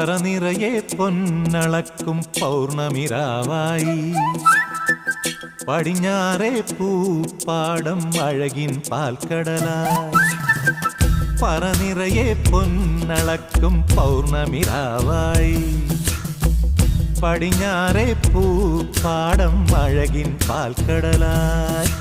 പറനിറയെ പൊന്നളക്കും പൗർണമിരാവായി പടിഞ്ഞാറേ പൂപ്പാടം അഴകിൻ പാൽക്കടലായി പറനിറയെ പൊന്നളക്കും പൗർണമിരാവായി പടിഞ്ഞാറേ പൂപ്പാടം അഴകിൻ പാൽക്കടലായി